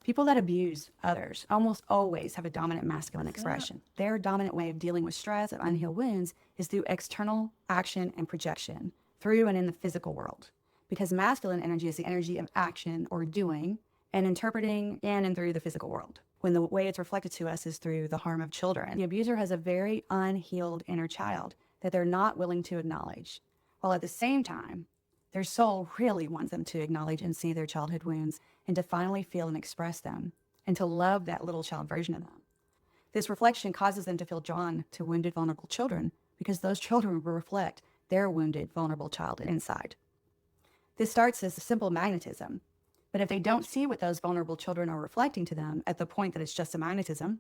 People that abuse others almost always have a dominant masculine expression. Their dominant way of dealing with stress and unhealed wounds is through external action and projection, through and in the physical world. Because masculine energy is the energy of action or doing and interpreting in and through the physical world. When the way it's reflected to us is through the harm of children. The abuser has a very unhealed inner child that they're not willing to acknowledge, while at the same time, their soul really wants them to acknowledge and see their childhood wounds and to finally feel and express them and to love that little child version of them. This reflection causes them to feel drawn to wounded, vulnerable children because those children will reflect their wounded, vulnerable child inside. This starts as a simple magnetism, but if they don't see what those vulnerable children are reflecting to them at the point that it's just a magnetism,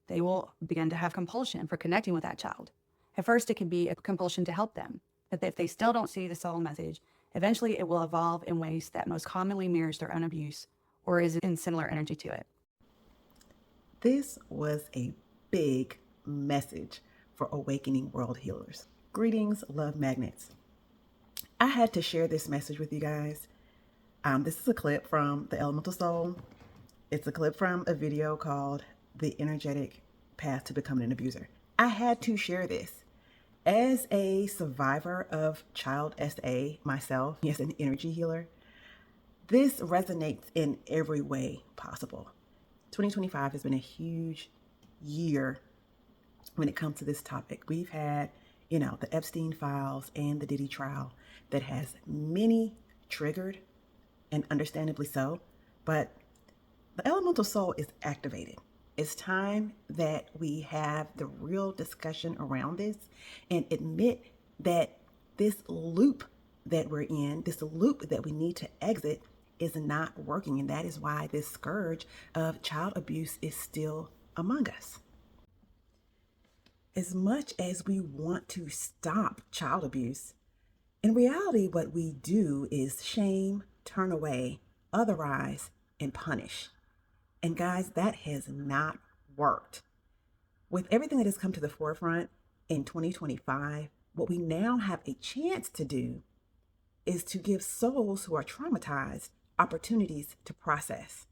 they will begin to have compulsion for connecting with that child. At first, it can be a compulsion to help them, but if they still don't see the soul message, eventually it will evolve in ways that most commonly mirrors their own abuse or is in similar energy to it. This was a big message for awakening world healers. Greetings, love magnets. I had to share this message with you guys. This is a clip from the Elemental Soul. It's a clip from a video called The Energetic Path to Becoming an Abuser. I had to share this. As a survivor of child SA myself, as an energy healer, this resonates in every way possible. 2025 has been a huge year when it comes to this topic. We've had, the Epstein files and the Diddy trial that has many triggered, and understandably so, but the elemental soul is activated. It's time that we have the real discussion around this and admit that this loop that we're in, this loop that we need to exit, is not working. And that is why this scourge of child abuse is still among us. As much as we want to stop child abuse, in reality, what we do is shame, turn away, otherize, and punish. And guys, that has not worked. With everything that has come to the forefront in 2025, what we now have a chance to do is to give souls who are traumatized opportunities to process.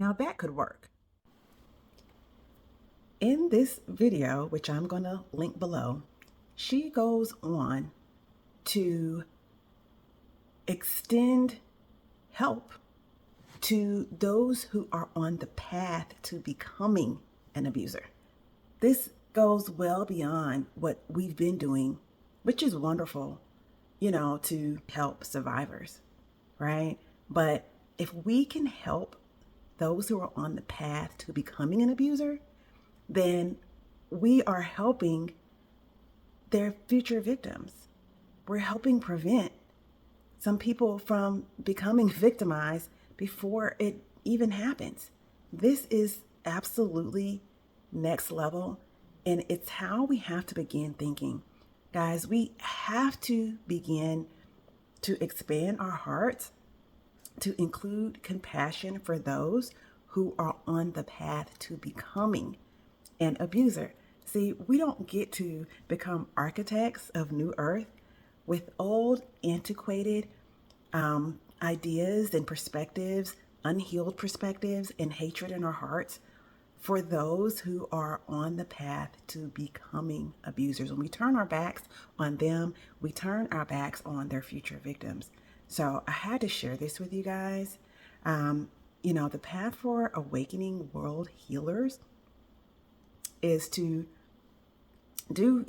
Now that could work. In this video, which I'm going to link below, she goes on to extend help to those who are on the path to becoming an abuser. This goes well beyond what we've been doing, which is wonderful, to help survivors, right? But if we can help those who are on the path to becoming an abuser, then we are helping their future victims. We're helping prevent some people from becoming victimized before it even happens. This is absolutely next level, and it's how we have to begin thinking. Guys, we have to begin to expand our hearts to include compassion for those who are on the path to becoming an abuser. See, we don't get to become architects of new earth with old, antiquated ideas and perspectives, unhealed perspectives, and hatred in our hearts for those who are on the path to becoming abusers. When we turn our backs on them, we turn our backs on their future victims. So I had to share this with you guys. The path for awakening world healers is to do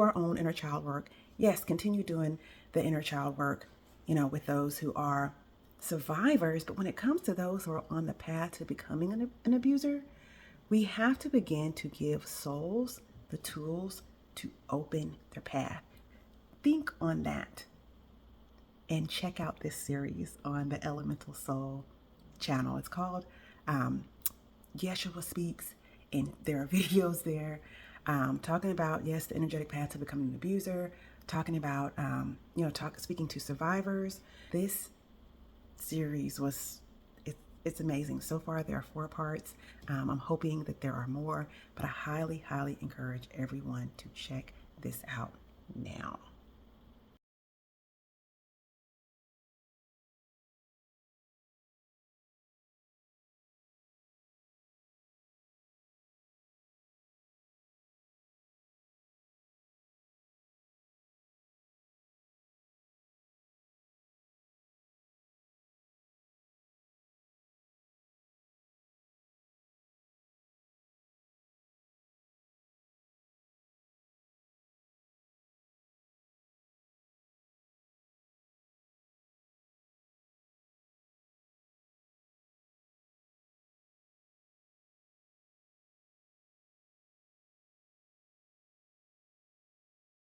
our own inner child work. Yes, continue doing the inner child work, with those who are survivors. But when it comes to those who are on the path to becoming an abuser, we have to begin to give souls the tools to open their path. Think on that and check out this series on the Elemental Soul channel. It's called Yeshua Speaks, and there are videos there talking about, the energetic path to becoming an abuser, talking about, speaking to survivors. This series it's amazing. So far, there are 4 parts. I'm hoping that there are more, but I highly, highly encourage everyone to check this out now.